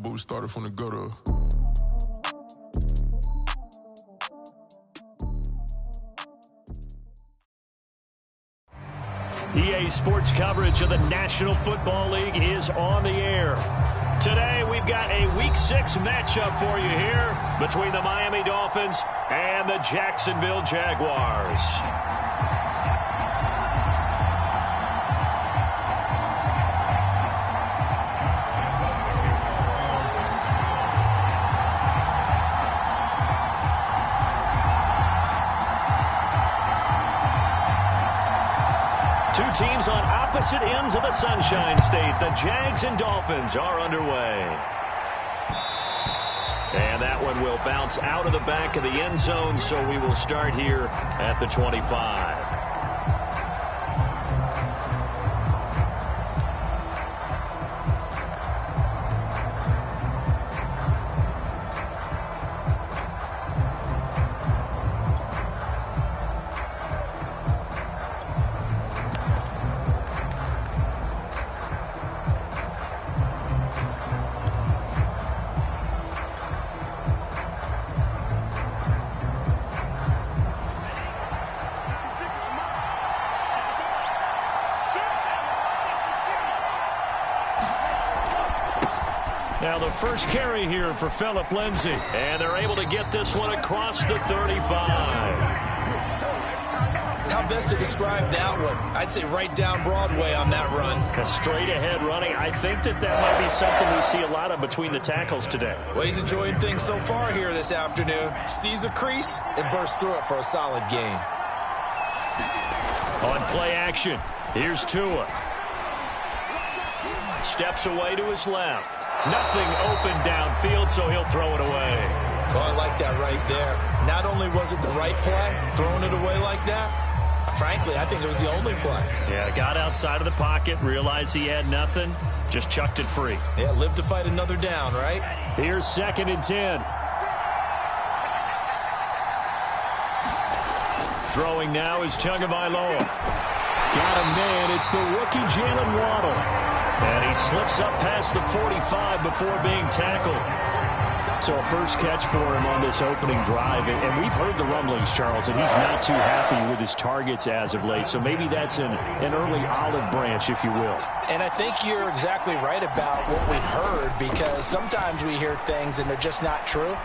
But we started from the gutter. EA Sports coverage of the National Football League is on the air. Today, we've got a Week 6 matchup for you here between the Miami Dolphins and the Jacksonville Jaguars. Two teams on opposite ends of the Sunshine State. The Jags and Dolphins are underway. And that one will bounce out of the back of the end zone, so we will start here at the 25. Now the first carry here for Phillip Lindsay. And they're able to get this one across the 35. How best to describe that one? I'd say right down Broadway on that run. A straight ahead running. I think that might be something we see a lot of between the tackles today. Well, he's enjoying things so far here this afternoon. Sees a crease and bursts through it for a solid gain. On play action, here's Tua. Steps away to his left. Nothing open downfield, so he'll throw it away. Oh, I like that right there. Not only was it the right play, throwing it away like that, frankly, I think it was the only play. Yeah, got outside of the pocket, realized he had nothing, just chucked it free. Yeah, live to fight another down, right? Here's 2nd and 10. Throwing now is Tagovailoa. Got a man, it's the rookie Jalen Waddle. And he slips up past the 45 before being tackled. So a first catch for him on this opening drive. And we've heard the rumblings, Charles, and he's not too happy with his targets as of late. So maybe that's an early olive branch, if you will. And I think you're exactly right about what we've heard, because sometimes we hear things and they're just not true.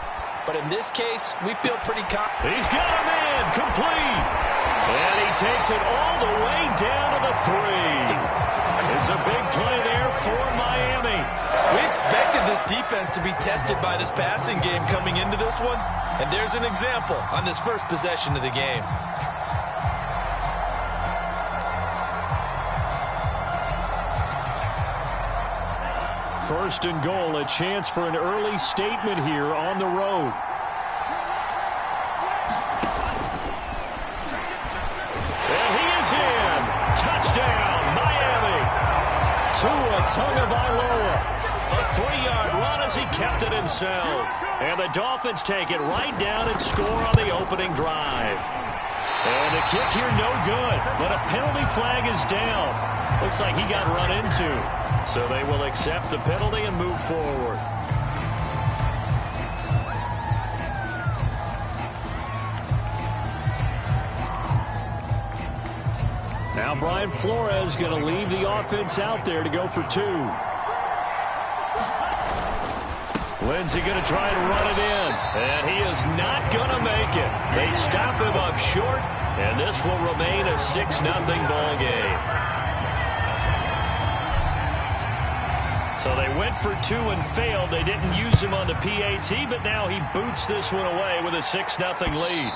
But in this case, we feel pretty confident. He's got a man, complete. And he takes it all the way down to the 3. It's a big play there for Miami. We expected this defense to be tested by this passing game coming into this one. And there's an example on this first possession of the game. First and goal, a chance for an early statement here on the road. And he is in. Touchdown, Miami. Tua Tagovailoa. A 3-yard run as he kept it himself. And the Dolphins take it right down and score on the opening drive. And the kick here no good, but a penalty flag is down. Looks like he got run into. So they will accept the penalty and move forward. Now Brian Flores going to leave the offense out there to go for 2. Lindsay going to try to run it in, and he is not going to make it. They stop him up short, and this will remain a 6-0 ball game. So they went for 2 and failed. They didn't use him on the PAT, but now he boots this one away with a 6-0 lead.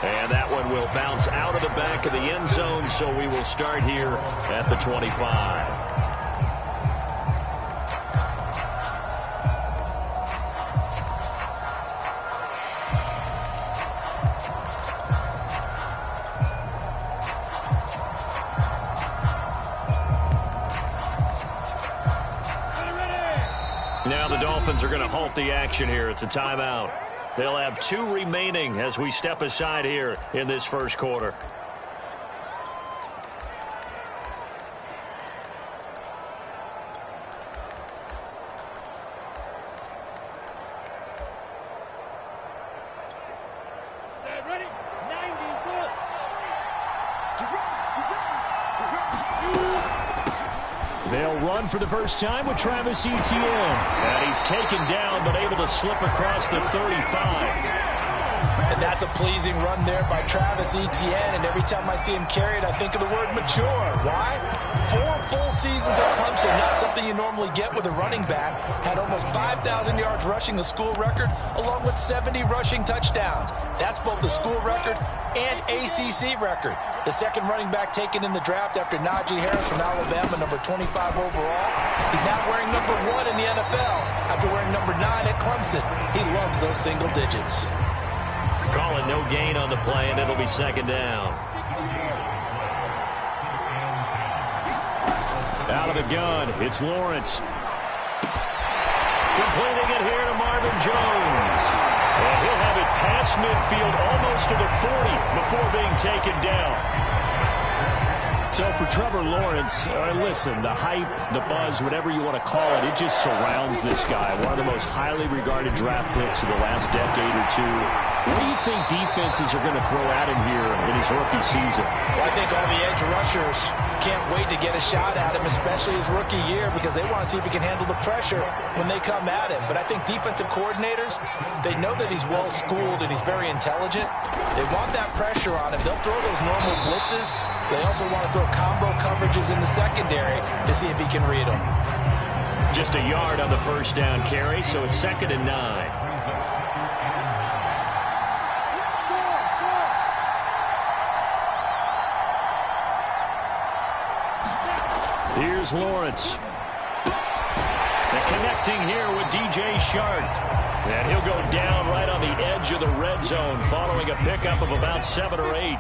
And that one will bounce out of the back of the end zone, so we will start here at the 25. Now the Dolphins are going to halt the action here. It's a timeout. They'll have 2 remaining as we step aside here in this first quarter. run for the first time with Travis Etienne. And he's taken down, but able to slip across the 35. And that's a pleasing run there by Travis Etienne. And every time I see him carry it, I think of the word mature. Why? 4 full seasons at Clemson, not something you normally get with a running back. Had almost 5,000 yards rushing, the school record, along with 70 rushing touchdowns. That's both the school record and ACC record. The second running back taken in the draft after Najee Harris from Alabama, number 25 overall. He's now wearing number 1 in the NFL after wearing number 9 at Clemson. He loves those single digits. Calling no gain on the play, and it'll be second down. Out of the gun, it's Lawrence. Completing it here to Marvin Jones. And he'll have it past midfield almost to the 40 before being taken down. So for Trevor Lawrence, listen, the hype, the buzz, whatever you want to call it, it just surrounds this guy. One of the most highly regarded draft picks of the last decade or two. What do you think defenses are going to throw at him here in his rookie season? Well, I think all the edge rushers can't wait to get a shot at him, especially his rookie year, because they want to see if he can handle the pressure when they come at him. But I think defensive coordinators, they know that he's well-schooled and he's very intelligent. They want that pressure on him. They'll throw those normal blitzes. They also want to throw combo coverages in the secondary to see if he can read them. Just a yard on the first down carry, so it's 2nd and 9. Here's Lawrence. And connecting here with DJ Shark. And he'll go down right on the edge of the red zone following a pickup of about 7 or 8.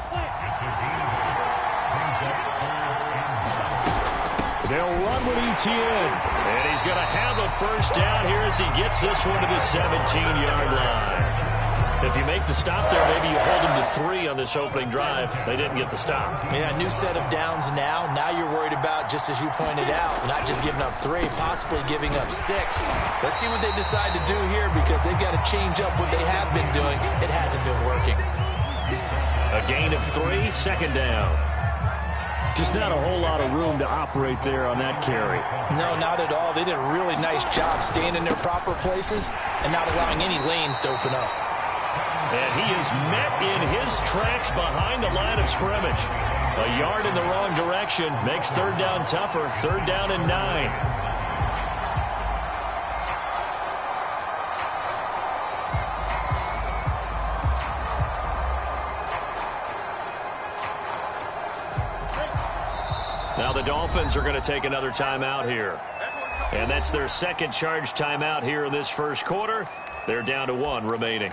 They'll run with Etienne. And he's going to have a first down here as he gets this one to the 17-yard line. If you make the stop there, maybe you hold him to 3 on this opening drive. They didn't get the stop. Yeah, new set of downs now. Now you're worried about, just as you pointed out, not just giving up 3, possibly giving up 6. Let's see what they decide to do here, because they've got to change up what they have been doing. It hasn't been working. A gain of 3, 2nd down. Just not a whole lot of room to operate there on that carry. No, not at all. They did a really nice job staying in their proper places and not allowing any lanes to open up. And he is met in his tracks behind the line of scrimmage. A yard in the wrong direction makes 3rd down tougher. 3rd down and 9. Now the Dolphins are going to take another timeout here. And that's their 2nd charge timeout here in this first quarter. They're down to 1 remaining.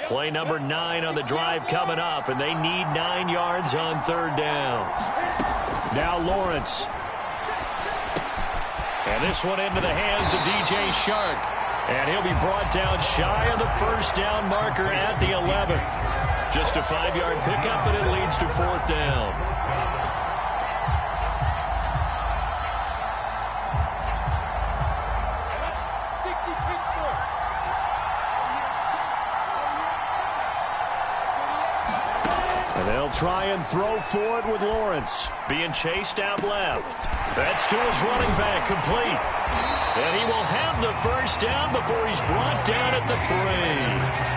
Play number 9 on the drive coming up, and they need 9 yards on 3rd down. Now Lawrence. And this one into the hands of DJ Shark. And he'll be brought down shy of the first down marker at the 11. Just a 5-yard pickup, and it leads to 4th down. And they'll try and throw forward with Lawrence. Being chased out left. That's to his running back, complete. And he will have the first down before he's brought down at the 3.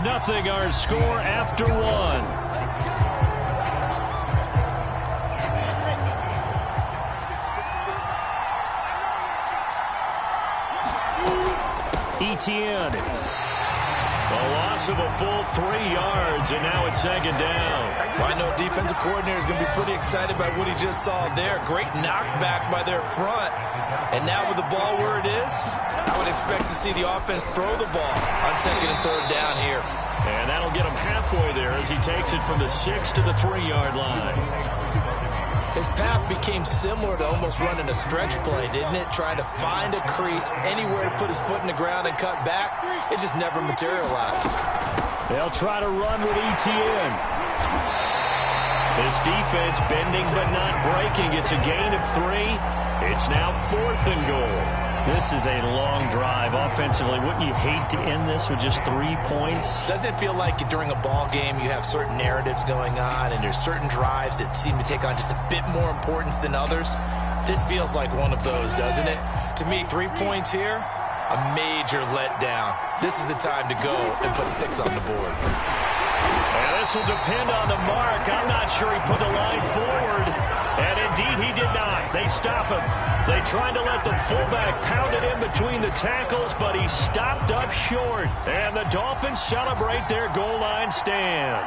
Nothing our score after 1. Etienne. A loss of a full 3 yards, and now it's 2nd down. Well, I know defensive coordinator is going to be pretty excited by what he just saw there. Great knockback by their front. And now with the ball where it is, I would expect to see the offense throw the ball on 2nd and 3rd down here. And that'll get him halfway there as he takes it from the 6 to the 3-yard line. His path became similar to almost running a stretch play, didn't it? Trying to find a crease, anywhere to put his foot in the ground and cut back. It just never materialized. They'll try to run with ETN. This defense bending but not breaking. It's a gain of 3. It's now 4th and goal. This is a long drive offensively. Wouldn't you hate to end this with just 3 points? Doesn't it feel like during a ball game you have certain narratives going on and there's certain drives that seem to take on just a bit more importance than others? This feels like one of those, doesn't it? To me, 3 points here, a major letdown. This is the time to go and put 6 on the board. And this will depend on the mark. I'm not sure he put the line forward. And indeed, he did not. They stop him. They tried to let the fullback pound it in between the tackles, but he stopped up short. And the Dolphins celebrate their goal line stand.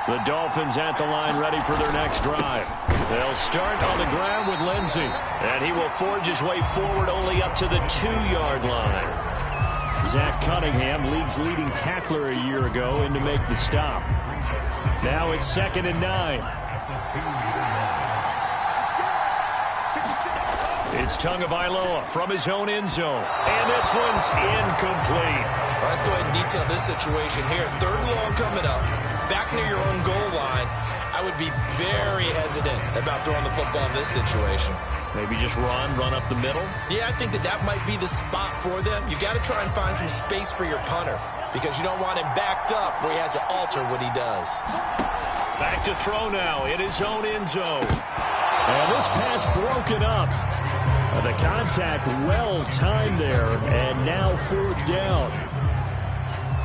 The Dolphins at the line ready for their next drive. They'll start on the ground with Lindsey. And he will forge his way forward only up to the 2-yard line. Zach Cunningham, league's leading tackler a year ago, in to make the stop. Now it's 2nd and 9. It's Tagovailoa from his own end zone. And this one's incomplete. Well, let's go ahead and detail this situation here. 3rd and long coming up. Back near your own goal line. I would be very hesitant about throwing the football in this situation. Maybe just run up the middle? Yeah, I think that might be the spot for them. You got to try and find some space for your punter because you don't want him backed up where he has to alter what he does. Back to throw now in his own end zone. And this pass broken up. The contact well timed there, and now 4th down.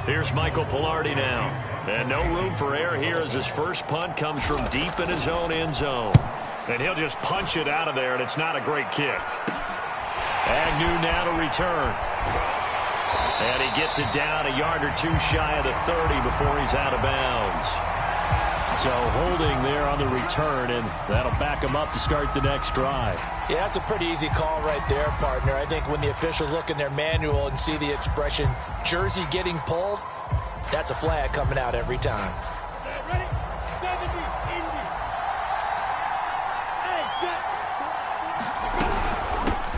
Here's Michael Pilardi now. And no room for error here as his first punt comes from deep in his own end zone. And he'll just punch it out of there, and it's not a great kick. Agnew now to return. And he gets it down a yard or 2 shy of the 30 before he's out of bounds. So holding there on the return, and that'll back him up to start the next drive. Yeah, that's a pretty easy call right there, partner. I think when the officials look in their manual and see the expression, jersey getting pulled, that's a flag coming out every time. Ready? 70, Indy. Hey, Jack.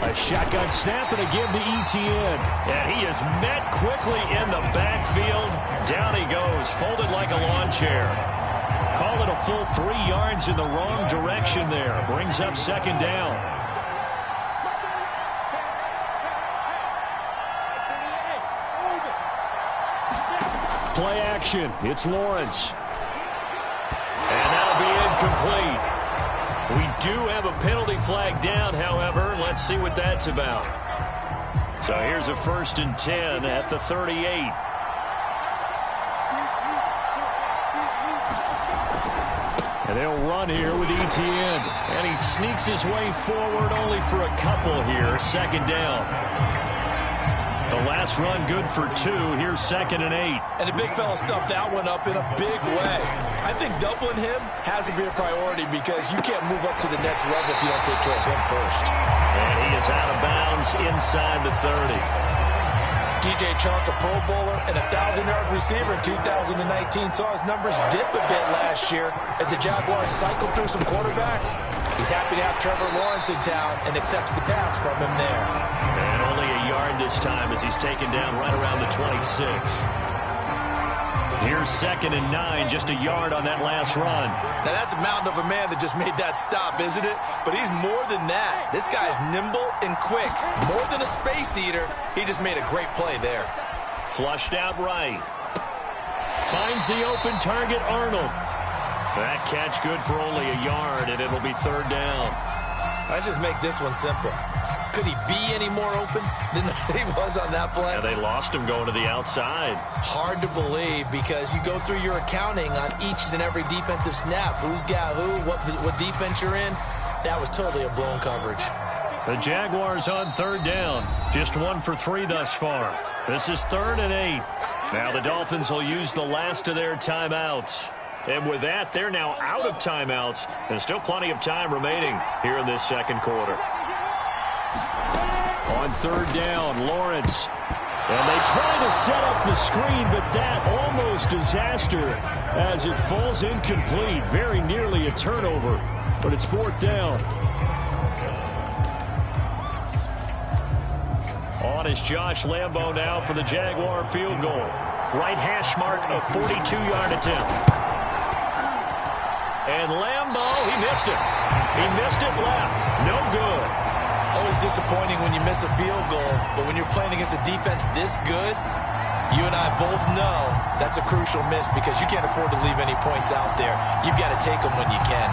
A shotgun snap and a give to ETN. And he is met quickly in the backfield. Down he goes, folded like a lawn chair. Call it a full 3 yards in the wrong direction there. Brings up 2nd down. Play action. It's Lawrence. And that'll be incomplete. We do have a penalty flag down, however. Let's see what that's about. So here's a 1st and 10 at the 38. And they'll run here with ETN. And he sneaks his way forward only for a couple here. 2nd down. The last run good for 2. Here's 2nd and 8. And the big fella stuffed that one up in a big way. I think doubling him has to be a priority because you can't move up to the next level if you don't take care of him first. And he is out of bounds inside the 30. DJ Chark, a Pro Bowler and a 1,000-yard receiver in 2019, saw his numbers dip a bit last year as the Jaguars cycled through some quarterbacks. He's happy to have Trevor Lawrence in town and accepts the pass from him there. And only a yard this time as he's taken down right around the 26. Here's 2nd and 9, just a yard on that last run. Now that's a mountain of a man that just made that stop, isn't it? But he's more than that. This guy's nimble and quick. More than a space eater, he just made a great play there. Flushed out right. Finds the open target, Arnold. That catch good for only a yard, and it'll be 3rd down. Let's just make this one simple. Could he be any more open than he was on that play? Yeah, they lost him going to the outside. Hard to believe because you go through your accounting on each and every defensive snap. Who's got who, what defense you're in. That was totally a blown coverage. The Jaguars on 3rd down. Just 1 for 3 thus far. This is 3rd and 8. Now the Dolphins will use the last of their timeouts. And with that, they're now out of timeouts. And still plenty of time remaining here in this 2nd quarter. On 3rd down, Lawrence. And they try to set up the screen, but that almost disaster as it falls incomplete. Very nearly a turnover, but it's 4th down. On is Josh Lambo now for the Jaguar field goal. right hash mark of 42-yard attempt. And Lambeau, he missed it. He missed it left. No good. Always disappointing when you miss a field goal, but when you're playing against a defense this good, you and I both know that's a crucial miss because you can't afford to leave any points out there. You've got to take them when you can.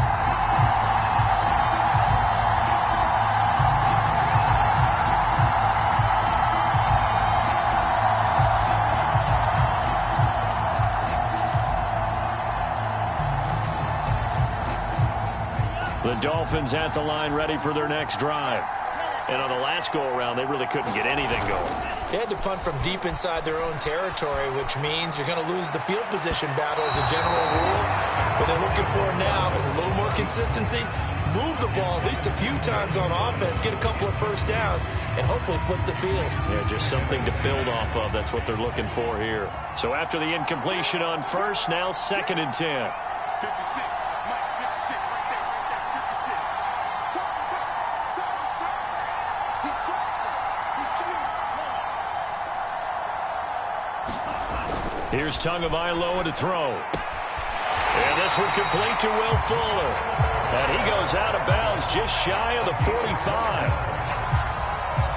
The Dolphins at the line ready for their next drive. And on the last go-around, they really couldn't get anything going. They had to punt from deep inside their own territory, which means you're going to lose the field position battle as a general rule. What they're looking for now is a little more consistency, move the ball at least a few times on offense, get a couple of first downs, and hopefully flip the field. Yeah, just something to build off of. That's what they're looking for here. So after the incompletion on first, now 2nd and 10. 56. Here's Tagovailoa to throw. And this one complete to Will Fuller. And he goes out of bounds just shy of the 45.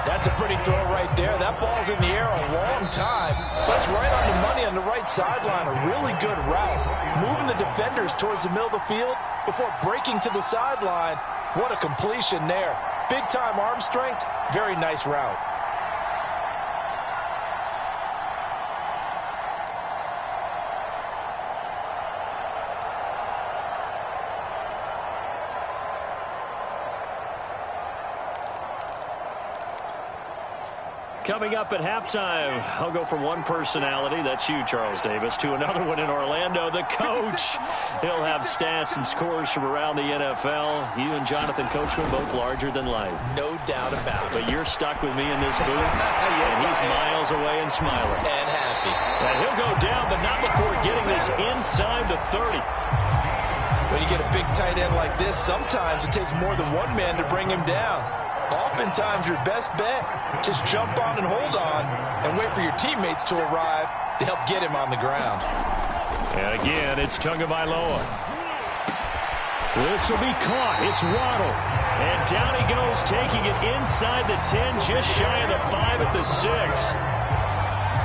That's a pretty throw right there. That ball's in the air a long time. That's right on the money on the right sideline. A really good route. Moving the defenders towards the middle of the field before breaking to the sideline. What a completion there. Big-time arm strength. Very nice route. Coming up at halftime, I'll go from one personality, that's you, Charles Davis, to another one in Orlando, the coach. He'll have stats and scores from around the NFL. You and Jonathan Coachman both larger than life. No doubt about it. But you're stuck with me in this booth, Yes, and he's miles away and smiling. And happy. And he'll go down, but not before getting this inside the 30. When you get a big tight end like this, sometimes it takes more than one man to bring him down. Oftentimes, your best bet, just jump on and hold on and wait for your teammates to arrive to help get him on the ground. And again, it's Tagovailoa. This will be caught. It's Waddle. And down he goes, taking it inside the 10, just shy of the 5 at the 6.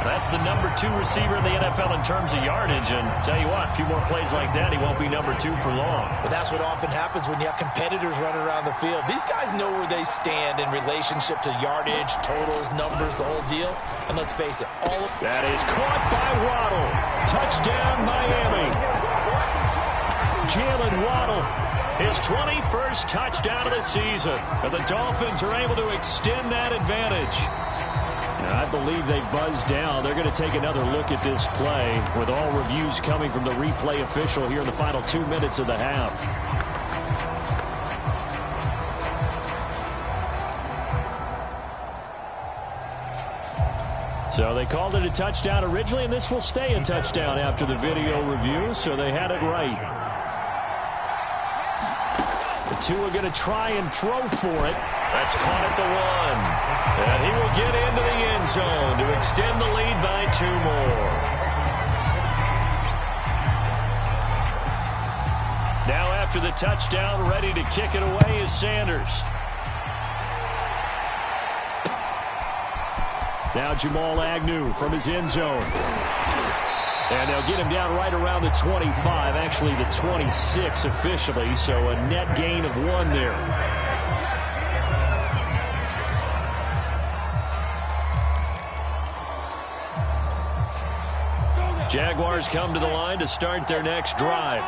That's the number 2 receiver in the NFL in terms of yardage. And tell you what, a few more plays like that, he won't be number 2 for long. But that's what often happens when you have competitors running around the field. These guys know where they stand in relationship to yardage, totals, numbers, the whole deal. And let's face it, all of that is caught by Waddle. Touchdown, Miami. Jalen Waddle, his 21st touchdown of the season. And the Dolphins are able to extend that advantage. I believe they buzzed down. They're going to take another look at this play with all reviews coming from the replay official here in the final 2 minutes of the half. So they called it a touchdown originally, and this will stay a touchdown after the video review, so they had it right. The two are going to try and throw for it. That's caught at the 1. And he will get into the end zone to extend the lead by 2 more. Now after the touchdown, ready to kick it away is Sanders. Now Jamal Agnew from his end zone. And they'll get him down right around the 25, actually the 26 officially, so a net gain of 1 there. Jaguars come to the line to start their next drive.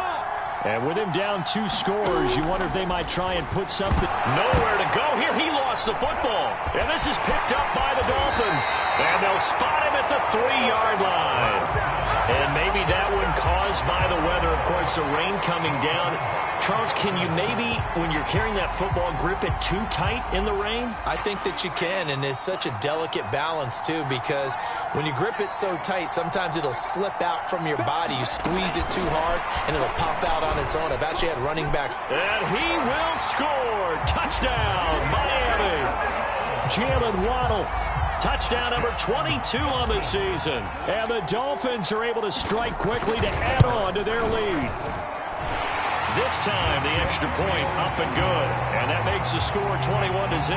And with him down 2 scores, you wonder if they might try and put something. Nowhere to go here. He lost the football. And this is picked up by the Dolphins. And they'll spot him at the 3-yard line. And maybe that one caused by the weather. Of course, the rain coming down. Charles, can you maybe, when you're carrying that football, grip it too tight in the rain? I think that you can, and it's such a delicate balance, too, because when you grip it so tight, sometimes it'll slip out from your body. You squeeze it too hard, and it'll pop out on its own. I've actually had running backs. And he will score. Touchdown, Miami. Jalen Waddle Touchdown number 22 on the season. And the Dolphins are able to strike quickly to add on to their lead. This time, the extra point up and good. And that makes the score 21-0.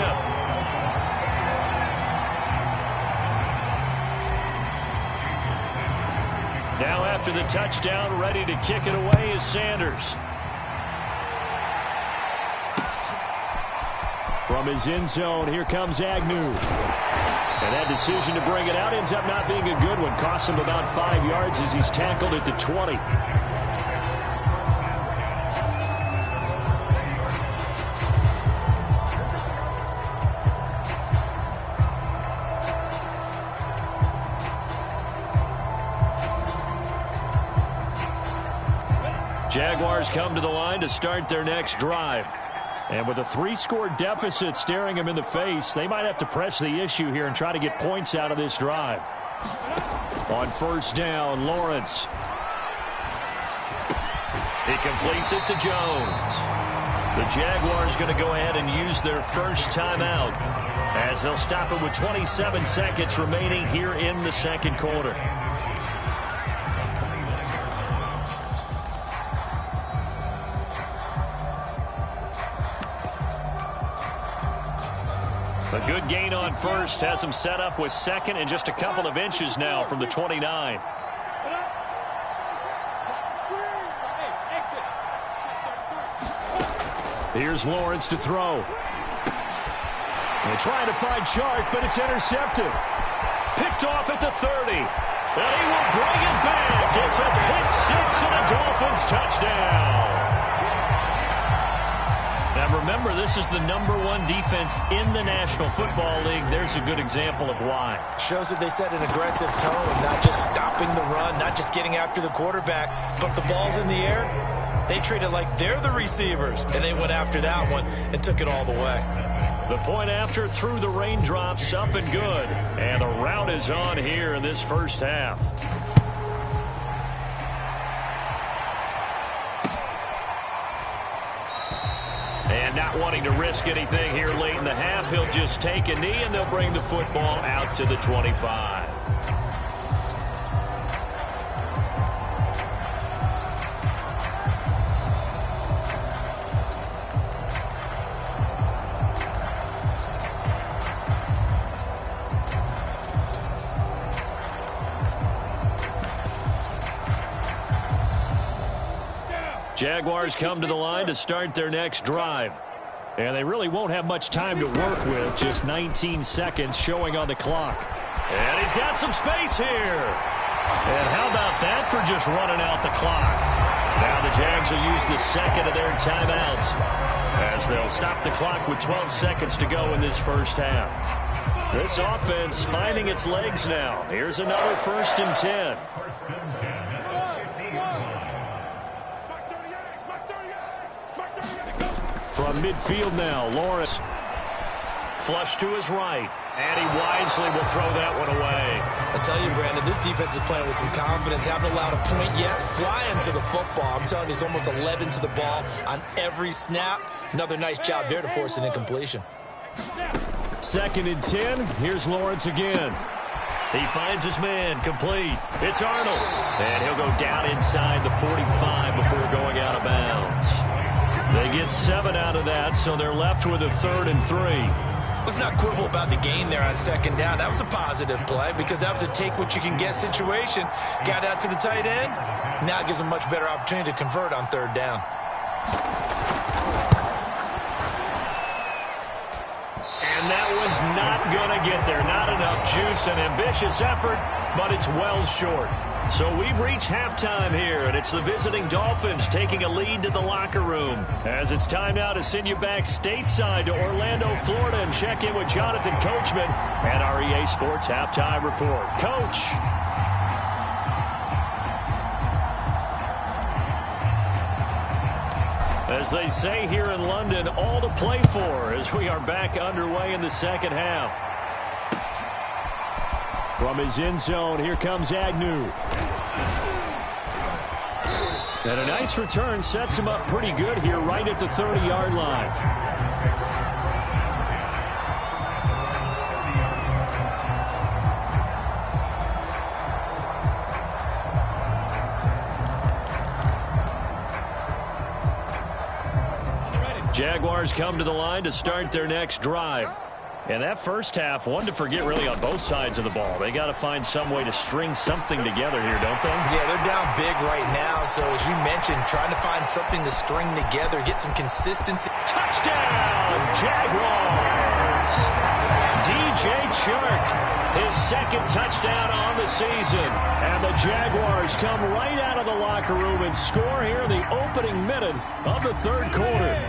Now after the touchdown, ready to kick it away is Sanders. From his end zone, here comes Agnew. And that decision to bring it out ends up not being a good one. Cost him about 5 yards as he's tackled at the 20. Jaguars come to the line to start their next drive. And with a 3-score deficit staring them in the face, they might have to press the issue here and try to get points out of this drive. On first down, Lawrence. He completes it to Jones. The Jaguars going to go ahead and use their first timeout as they'll stop it with 27 seconds remaining here in the second quarter. A good gain on first has him set up with second and just a couple of inches now from the 29. Here's Lawrence to throw. They're trying to find Chark, but it's intercepted. Picked off at the 30. And he will bring it back. It's a pick six and a Dolphins touchdown. Now remember, this is the #1 defense in the National Football League. There's a good example of why. Shows that they set an aggressive tone, not just stopping the run, not just getting after the quarterback, but the ball's in the air. They treat it like they're the receivers, and they went after that one and took it all the way. The point after through the raindrops, up and good. And the route is on here in this first half. And not wanting to risk anything here late in the half, he'll just take a knee and they'll bring the football out to the 25. Jaguars come to the line to start their next drive. And they really won't have much time to work with. Just 19 seconds showing on the clock. And he's got some space here. And how about that for just running out the clock? Now the Jags will use the second of their timeouts as they'll stop the clock with 12 seconds to go in this first half. This offense finding its legs now. Here's another 1st and 10. From midfield now, Lawrence. Flush to his right. And he wisely will throw that one away. I tell you, Brandon, this defense is playing with some confidence. Haven't allowed a point yet. Flying to the football. I'm telling you, it's almost 11 to the ball on every snap. Another nice job there to force an incompletion. 2nd and 10. Here's Lawrence again. He finds his man, complete. It's Arnold. And he'll go down inside the 45 before going out of bounds. They get 7 out of that, so they're left with a 3rd and 3. Let's not quibble about the gain there on 2nd down. That was a positive play because that was a take-what-you-can-get situation. Got out to the tight end. Now it gives them a much better opportunity to convert on 3rd down. And that one's not going to get there. Not enough juice. An ambitious effort, but it's well short. So we've reached halftime here, and it's the visiting Dolphins taking a lead to the locker room. As it's time now to send you back stateside to Orlando, Florida, and check in with Jonathan Coachman and our EA Sports Halftime Report. Coach. As they say here in London, all to play for as we are back underway in the second half. From his end zone, here comes Agnew. And a nice return sets him up pretty good here right at the 30-yard line. Jaguars come to the line to start their next drive. And that first half, one to forget really on both sides of the ball. They got to find some way to string something together here, don't they? Yeah, they're down big right now. So as you mentioned, trying to find something to string together, get some consistency. Touchdown, Jaguars! DJ Chark, his second touchdown on the season. And the Jaguars come right out of the locker room and score here in the opening minute of the third quarter.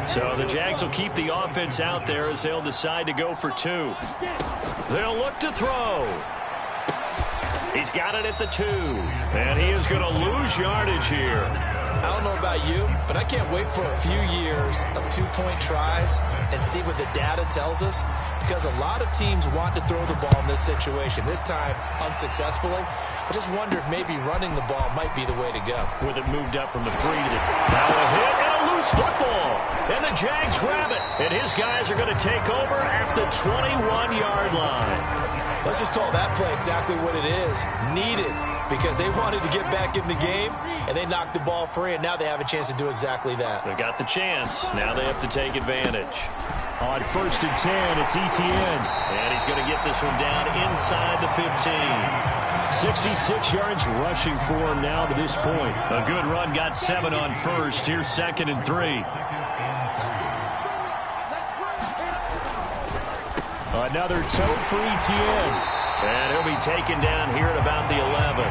So the Jags will keep the offense out there as they'll decide to go for two. They'll look to throw. He's got it at the 2. And he is going to lose yardage here. I don't know about you, but I can't wait for a few years of two-point tries and see what the data tells us, because a lot of teams want to throw the ball in this situation, this time unsuccessfully. I just wonder if maybe running the ball might be the way to go. With it moved up from the 3 to the... Now a hit and a loose football. And the Jags grab it. And his guys are going to take over at the 21-yard line. Let's just call that play exactly what it is. Needed, because they wanted to get back in the game, and they knocked the ball free, and now they have a chance to do exactly that. They've got the chance. Now they have to take advantage. On 1st and 10, it's Etienne. And he's going to get this one down inside the 15. 66 yards rushing for him now to this point. A good run, got 7 on first. Here's 2nd and 3. Another tote for Etienne. And he'll be taken down here at about the 11.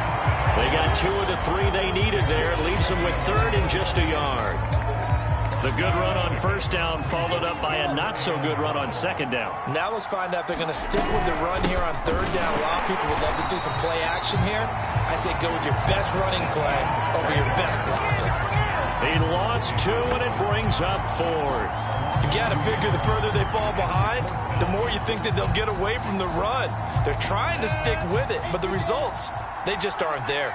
They got 2 of the 3 they needed there. It leaves them with 3rd and just a yard. The good run on 1st down followed up by a not-so-good run on 2nd down. Now let's find out if they're going to stick with the run here on 3rd down. A lot of people would love to see some play action here. I say go with your best running play over your best blocker. He lost 2, and it brings up 4th. You've got to figure the further they fall behind, the more you think that they'll get away from the run. They're trying to stick with it, but the results, they just aren't there.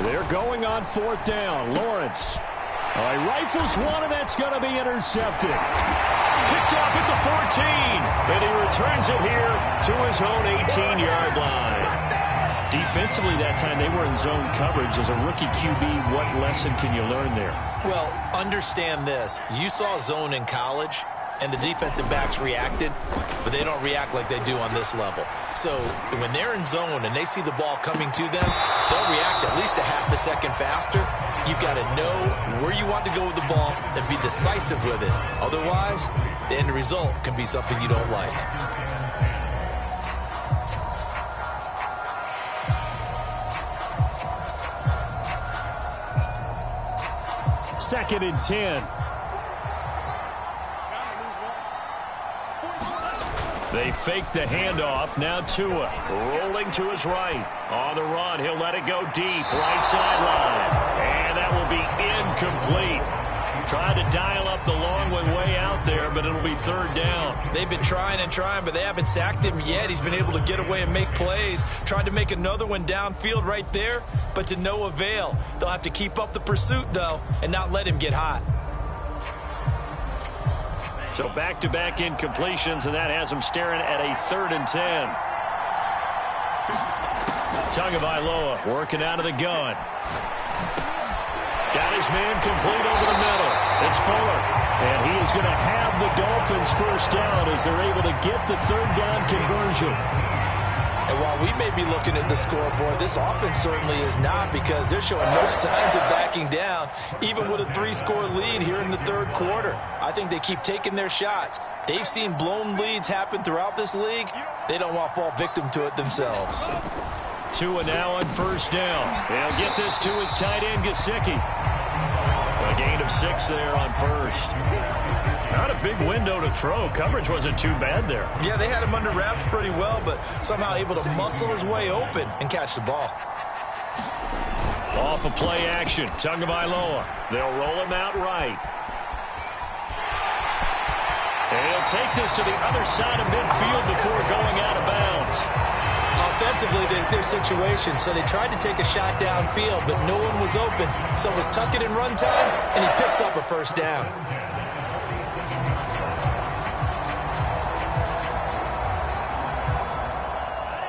They're going on 4th down. Lawrence. All right, rifles one, and that's going to be intercepted. Picked off at the 14, and he returns it here to his own 18-yard line. Defensively that time, they were in zone coverage. As a rookie QB, what lesson can you learn there? Well, understand this. You saw zone in college, and the defensive backs reacted, but they don't react like they do on this level. So when they're in zone and they see the ball coming to them, they'll react at least a half a second faster. You've got to know where you want to go with the ball and be decisive with it. Otherwise, the end result can be something you don't like. Second and 10. They fake the handoff. Now Tua rolling to his right. On the run, he'll let it go deep. Right sideline. And that will be incomplete. Tried to dial up the long one way out there, but it'll be 3rd down. They've been trying and trying, but they haven't sacked him yet. He's been able to get away and make plays. Tried to make another one downfield right there, but to no avail. They'll have to keep up the pursuit, though, and not let him get hot. So back-to-back incompletions, and that has him staring at a 3rd and 10. Tagovailoa working out of the gun. Got his man complete over the middle. It's Fuller. And he is going to have the Dolphins 1st down as they're able to get the 3rd down conversion. And while we may be looking at the scoreboard, this offense certainly is not, because they're showing no signs of backing down, even with a 3-score lead here in the 3rd quarter. I think they keep taking their shots. They've seen blown leads happen throughout this league. They don't want to fall victim to it themselves. Tua now on 1st down. They'll get this to his tight end, Gesicki. A gain of 6 there on 1st. Not a big window to throw. Coverage wasn't too bad there. Yeah, they had him under wraps pretty well, but somehow able to muscle his way open and catch the ball. Off of play action, Tagovailoa. They'll roll him out right. And he'll take this to the other side of midfield before going out of bounds. Offensively, their situation, so they tried to take a shot downfield, but no one was open. So it was tuck it in run time, and he picks up a 1st down.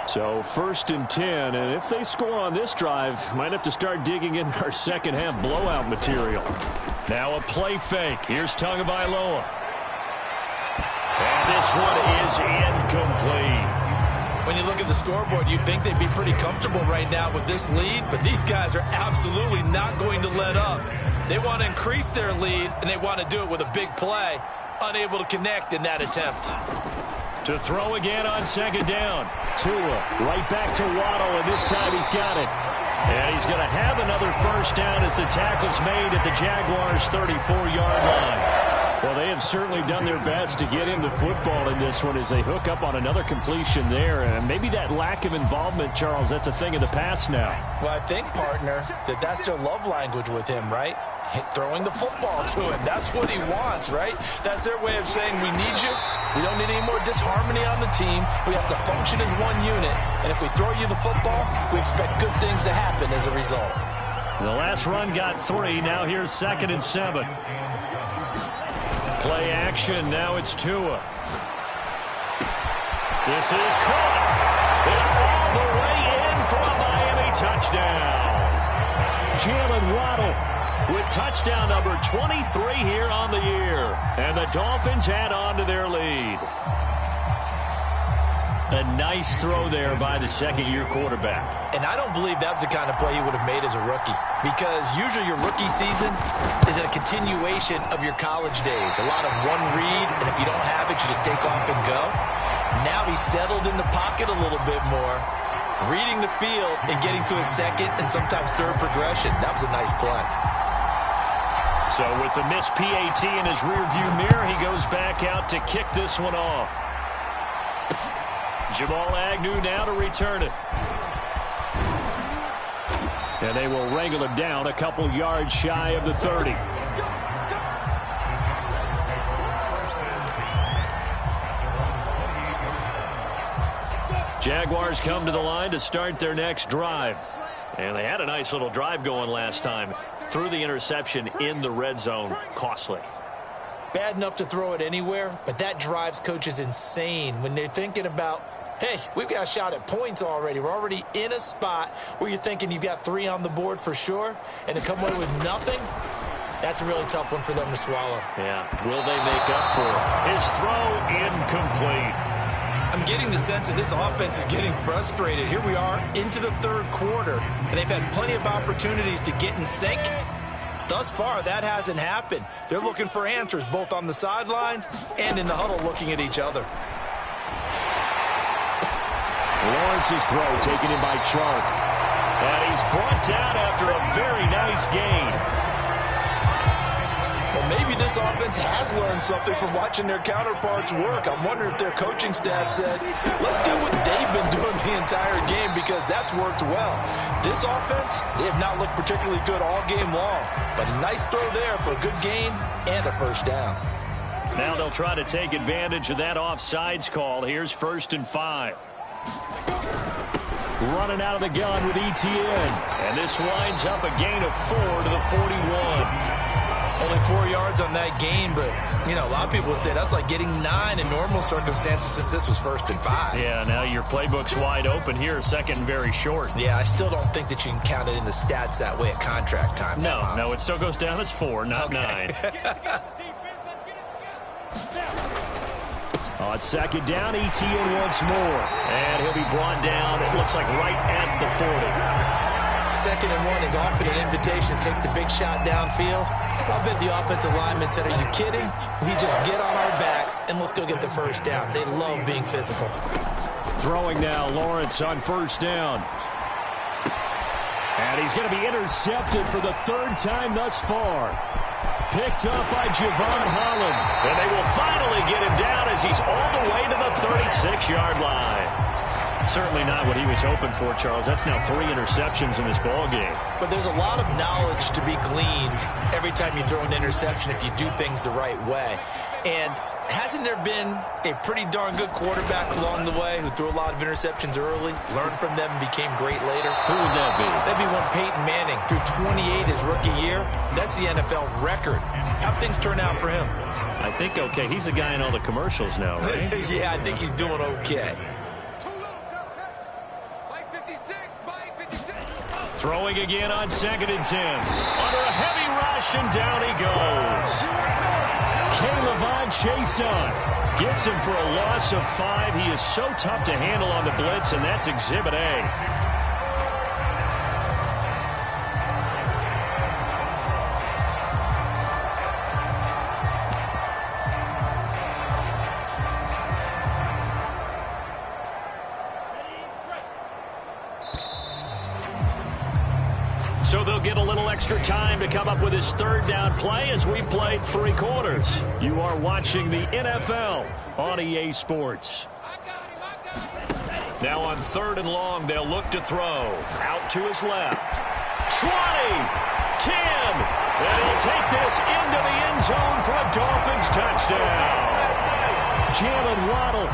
So 1st and 10, and if they score on this drive, might have to start digging in our second half blowout material. Now a play fake. Here's Tagovailoa. And this one is incomplete. When you look at the scoreboard, you'd think they'd be pretty comfortable right now with this lead, but these guys are absolutely not going to let up. They want to increase their lead, and they want to do it with a big play. Unable to connect in that attempt. To throw again on 2nd down. Tua right back to Waddle, and this time he's got it. And he's going to have another 1st down as the tackle's made at the Jaguars' 34-yard line. Well, they have certainly done their best to get him the football in this one as they hook up on another completion there. And maybe that lack of involvement, Charles, that's a thing of the past now. Well, I think, partner, that's their love language with him, right? Throwing the football to him. That's what he wants, right? That's their way of saying, we need you. We don't need any more disharmony on the team. We have to function as one unit. And if we throw you the football, we expect good things to happen as a result. The last run got 3. Now here's 2nd and 7. Play action. Now it's Tua. This is caught. And all the way in for a Miami touchdown. Jalen Waddle with touchdown number 23 here on the year. And the Dolphins add on to their lead. A nice throw there by the second-year quarterback. And I don't believe that was the kind of play he would have made as a rookie, because usually your rookie season is a continuation of your college days. A lot of one read, and if you don't have it, you just take off and go. Now he's settled in the pocket a little bit more, reading the field and getting to his second and sometimes third progression. That was a nice play. So with the missed PAT in his rearview mirror, he goes back out to kick this one off. Jamal Agnew now to return it. And they will wrangle him down a couple yards shy of the 30. Jaguars come to the line to start their next drive. And they had a nice little drive going last time. Threw the interception in the red zone. Costly. Bad enough to throw it anywhere, but that drives coaches insane when they're thinking about, hey, we've got a shot at points already. We're already in a spot where you're thinking you've got 3 on the board for sure, and to come away with nothing, that's a really tough one for them to swallow. Yeah, will they make up for it? His throw incomplete. I'm getting the sense that this offense is getting frustrated. Here we are into the 3rd quarter, and they've had plenty of opportunities to get in sync. Thus far, that hasn't happened. They're looking for answers both on the sidelines and in the huddle looking at each other. Lawrence's throw taken in by Chark. And he's brought down after a very nice gain. Well, maybe this offense has learned something from watching their counterparts work. I'm wondering if their coaching staff said, let's do what they've been doing the entire game, because that's worked well. This offense, they have not looked particularly good all game long. But a nice throw there for a good gain and a 1st down. Now they'll try to take advantage of that offsides call. Here's 1st and 5. Running out of the gun with ETN. And this winds up a gain of 4 to the 41. Only 4 yards on that gain, but, you know, a lot of people would say that's like getting 9 in normal circumstances since this was 1st and 5. Yeah, now your playbook's wide open here, 2nd and very short. Yeah, I still don't think that you can count it in the stats that way at contract time. No, it still goes down as 4, not 9. On 2nd down, ETN once more. And he'll be brought down, it looks like right at the 40. 2nd and 1 is often an invitation to take the big shot downfield. I'll bet the offensive lineman said, are you kidding? We just get on our backs and let's go get the 1st down. They love being physical. Throwing now, Lawrence on 1st down. And he's going to be intercepted for the 3rd time thus far. Picked up by Javon Holland. And they will finally get him down as he's all the way to the 36-yard line. Certainly not what he was hoping for, Charles. That's now 3 interceptions in this ball game. But there's a lot of knowledge to be gleaned every time you throw an interception if you do things the right way. And hasn't there been a pretty darn good quarterback along the way who threw a lot of interceptions early, learned from them, and became great later? Who would that be? That'd be one Peyton Manning. Threw 28 his rookie year. That's the NFL record. How'd things turn out for him? I think okay. He's a guy in all the commercials now, right? Yeah, I think he's doing okay. Throwing again on 2nd and 10. Under a heavy rush, and down he goes. K'Lavon Chaisson gets him for a loss of 5. He is so tough to handle on the blitz, and that's Exhibit A. So they'll get a little extra time to come up with his 3rd down play as we played 3 quarters. You are watching the NFL on EA Sports. Now on 3rd and long, they'll look to throw. Out to his left. 20, 10, and he'll take this into the end zone for a Dolphins touchdown. Jalen Waddle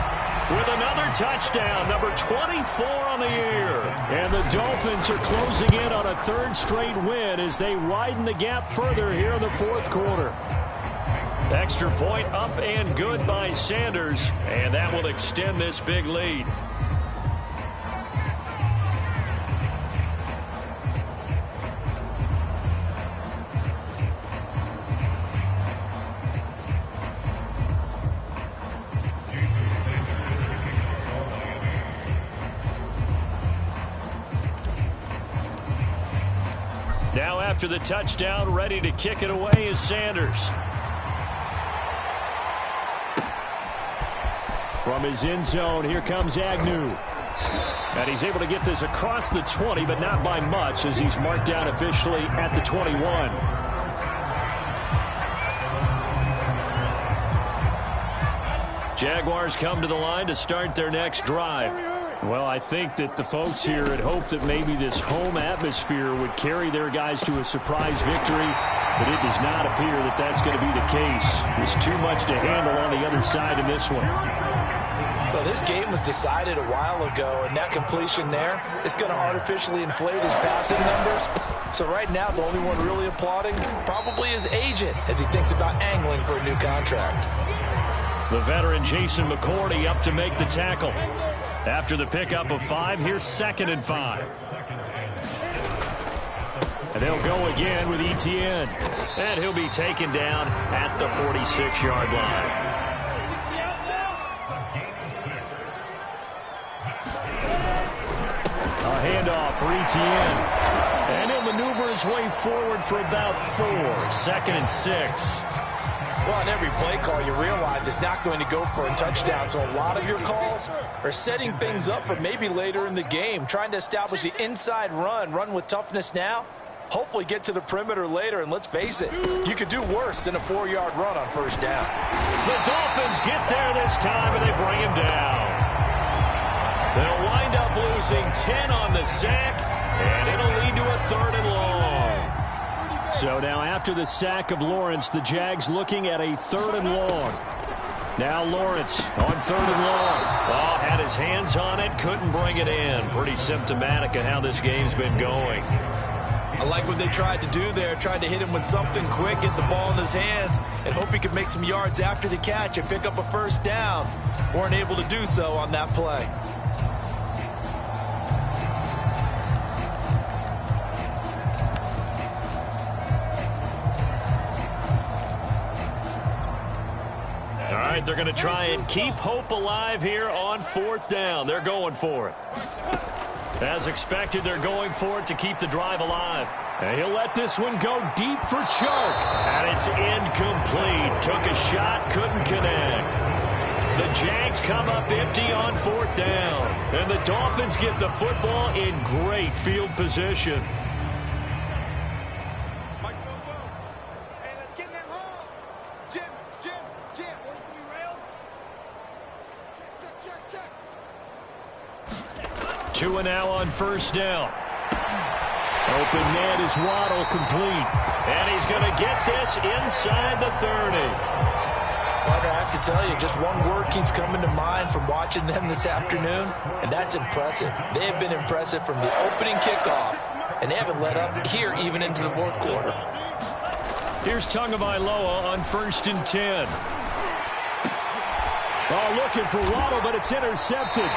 with another touchdown, number 24 on the year. And the Dolphins are closing in on a 3rd straight win as they widen the gap further here in the 4th quarter. Extra point up and good by Sanders, and that will extend this big lead. Now after the touchdown, ready to kick it away is Sanders. From his end zone, here comes Agnew. And he's able to get this across the 20, but not by much as he's marked down officially at the 21. Jaguars come to the line to start their next drive. Well, I think that the folks here had hoped that maybe this home atmosphere would carry their guys to a surprise victory, but it does not appear that that's going to be the case. There's too much to handle on the other side in this one. Well, this game was decided a while ago, and that completion there is going to artificially inflate his passing numbers. So right now, the only one really applauding probably his agent as he thinks about angling for a new contract. The veteran Jason McCourty up to make the tackle. After the pickup of 5, here's 2nd and 5. And they'll go again with Etienne. And he'll be taken down at the 46-yard line. A handoff for Etienne. And he'll maneuver his way forward for about 4. 2nd and 6. Well, on every play call, you realize it's not going to go for a touchdown. So a lot of your calls are setting things up for maybe later in the game, trying to establish the inside run with toughness now, hopefully get to the perimeter later. And let's face it, you could do worse than a 4-yard run on 1st down. The Dolphins get there this time, and they bring him down. They'll wind up losing 10 on the sack, and it'll lead to a 3rd and long. So now after the sack of Lawrence, the Jags looking at a 3rd and long. Now Lawrence on 3rd and long. Oh, had his hands on it, couldn't bring it in. Pretty symptomatic of how this game's been going. I like what they tried to do there, tried to hit him with something quick, get the ball in his hands, and hope he could make some yards after the catch and pick up a 1st down. Weren't able to do so on that play. All right, they're going to try and keep hope alive here on 4th down. They're going for it. As expected, they're going for it to keep the drive alive. And he'll let this one go deep for choke. And it's incomplete. Took a shot, couldn't connect. The Jags come up empty on 4th down. And the Dolphins get the football in great field position. Two and now on 1st down. Open man is Waddle, complete. And he's going to get this inside the 30. Partner, I have to tell you, just one word keeps coming to mind from watching them this afternoon, and that's impressive. They have been impressive from the opening kickoff, and they haven't let up here even into the 4th quarter. Here's Tagovailoa on 1st and 10. Oh, looking for Waddle, but it's intercepted.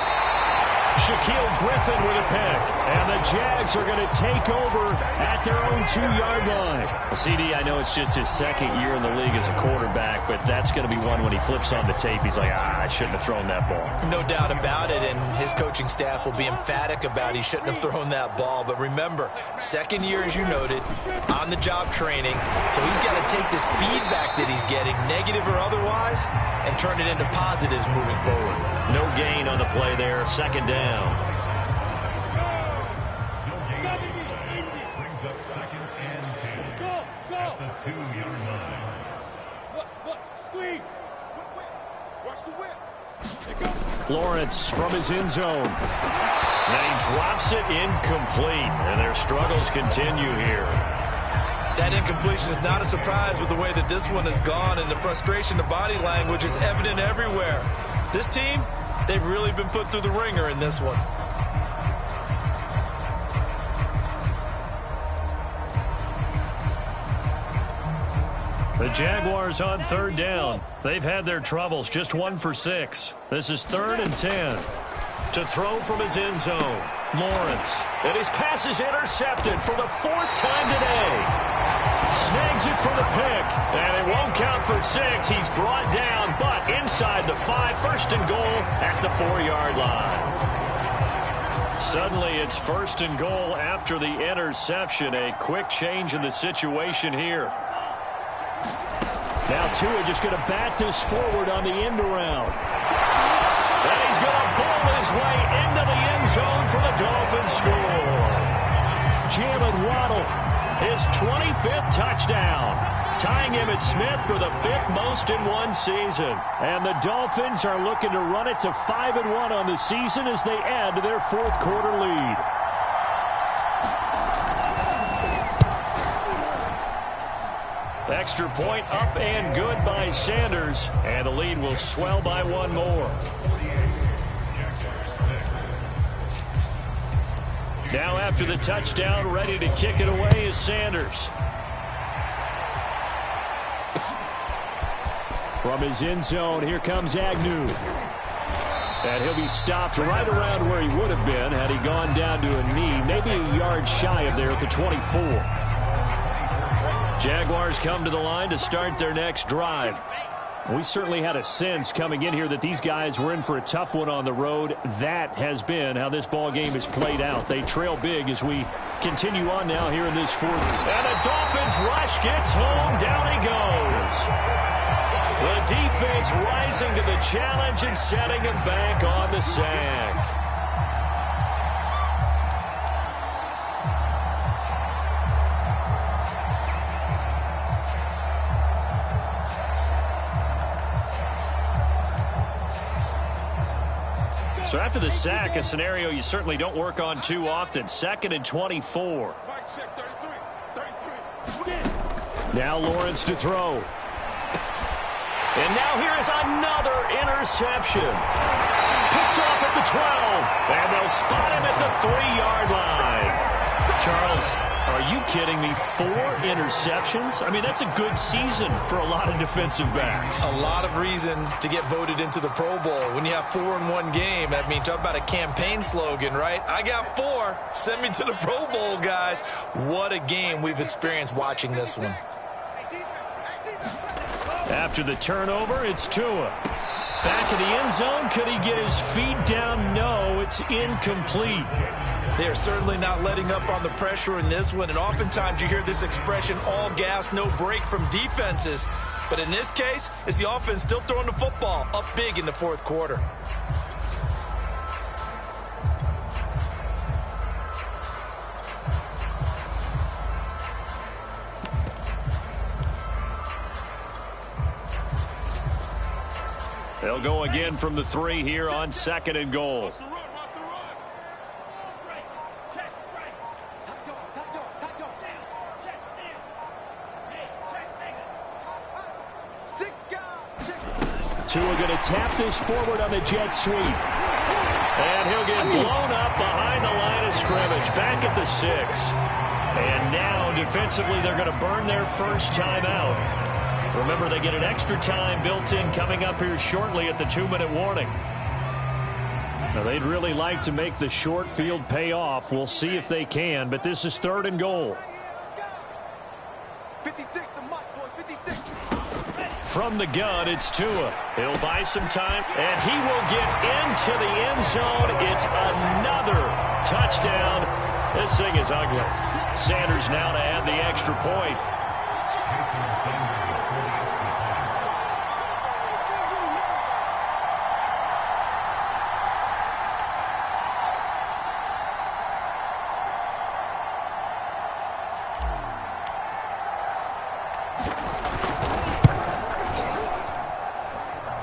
Shaquille Griffin with a pick. And the Jags are going to take over at their own 2-yard line. Well, CD, I know it's just his second year in the league as a quarterback, but that's going to be one when he flips on the tape. He's like, I shouldn't have thrown that ball. No doubt about it, and his coaching staff will be emphatic about he shouldn't have thrown that ball. But remember, second year, as you noted, on-the-job training. So he's got to take this feedback that he's getting, negative or otherwise, and turn it into positives moving forward. No gain on the play there. Second down. Brings up second and 10 at the 2-yard line. Look, squeeze. Watch the whip. There goes. Lawrence from his end zone. And he drops it incomplete. And their struggles continue here. That incompletion is not a surprise with the way that this one has gone, and the frustration, the body language is evident everywhere. This team, they've really been put through the ringer in this one. The Jaguars on third down. They've had their troubles, just 1 for 6. This is 3rd and 10. To throw from his end zone, Lawrence. And his pass is intercepted for the 4th time today. Snags it for the pick, and it won't count for 6. He's brought down, but inside the 5, 1st and goal at the 4-yard line. Suddenly, it's 1st and goal after the interception. A quick change in the situation here. Now Tua just going to bat this forward on the end around. And he's going to bowl his way into the end zone for the Dolphins score. Jalen Waddle, his 25th touchdown, tying Emmitt Smith for the 5th most in one season. And the Dolphins are looking to run it to 5-1 on the season as they add to their 4th quarter lead. Extra point up and good by Sanders, and the lead will swell by 1 more. Now after the touchdown, ready to kick it away is Sanders. From his end zone, here comes Agnew. And he'll be stopped right around where he would have been had he gone down to a knee, maybe a yard shy of there at the 24. Jaguars come to the line to start their next drive. We certainly had a sense coming in here that these guys were in for a tough one on the road. That has been how this ball game has played out. They trail big as we continue on now here in this 4th. And the Dolphins rush gets home. Down he goes. The defense rising to the challenge and setting him back on the sack. So after the sack, a scenario you certainly don't work on too often. 2nd and 24. Now Lawrence to throw. And now here is another interception. Picked off at the 12. And they'll spot him at the 3-yard line. Charles, are you kidding me? 4 interceptions? I mean, that's a good season for a lot of defensive backs. A lot of reason to get voted into the Pro Bowl. When you have 4 in one game, I mean, talk about a campaign slogan, right? I got 4. Send me to the Pro Bowl, guys. What a game we've experienced watching this one. After the turnover, it's Tua. Back in the end zone. Could he get his feet down? No, it's incomplete. They are certainly not letting up on the pressure in this one, and oftentimes you hear this expression, all gas, no break from defenses. But in this case, it's the offense still throwing the football up big in the 4th quarter. They'll go again from the 3 here on 2nd and goal. Tua going to tap this forward on the jet sweep. And he'll get blown up behind the line of scrimmage, back at the 6. And now defensively they're going to burn their first time out. Remember, they get an extra time built in coming up here shortly at the 2-minute warning. Now, they'd really like to make the short field pay off. We'll see if they can, but this is 3rd and goal. 56, the mic, boys, 56. From the gun, it's Tua. He'll buy some time, and he will get into the end zone. It's another touchdown. This thing is ugly. Sanders now to add the extra point.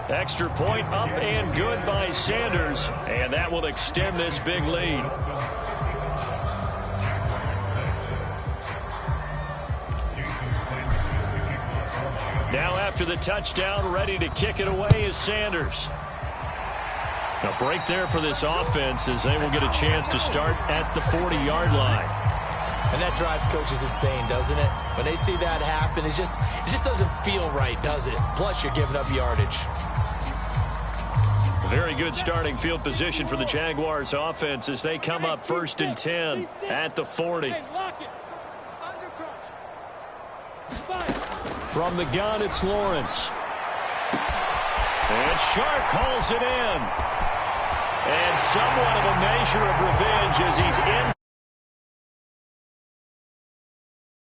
Extra point up and good by Sanders, and that will extend this big lead. Now after the touchdown, ready to kick it away is Sanders. A break there for this offense as they will get a chance to start at the 40-yard line. And that drives coaches insane, doesn't it? When they see that happen, it just doesn't feel right, does it? Plus, you're giving up yardage. Very good starting field position for the Jaguars offense as they come up 1st and 10 at the 40. From the gun, it's Lawrence. And Sharp calls it in. And somewhat of a measure of revenge as he's in.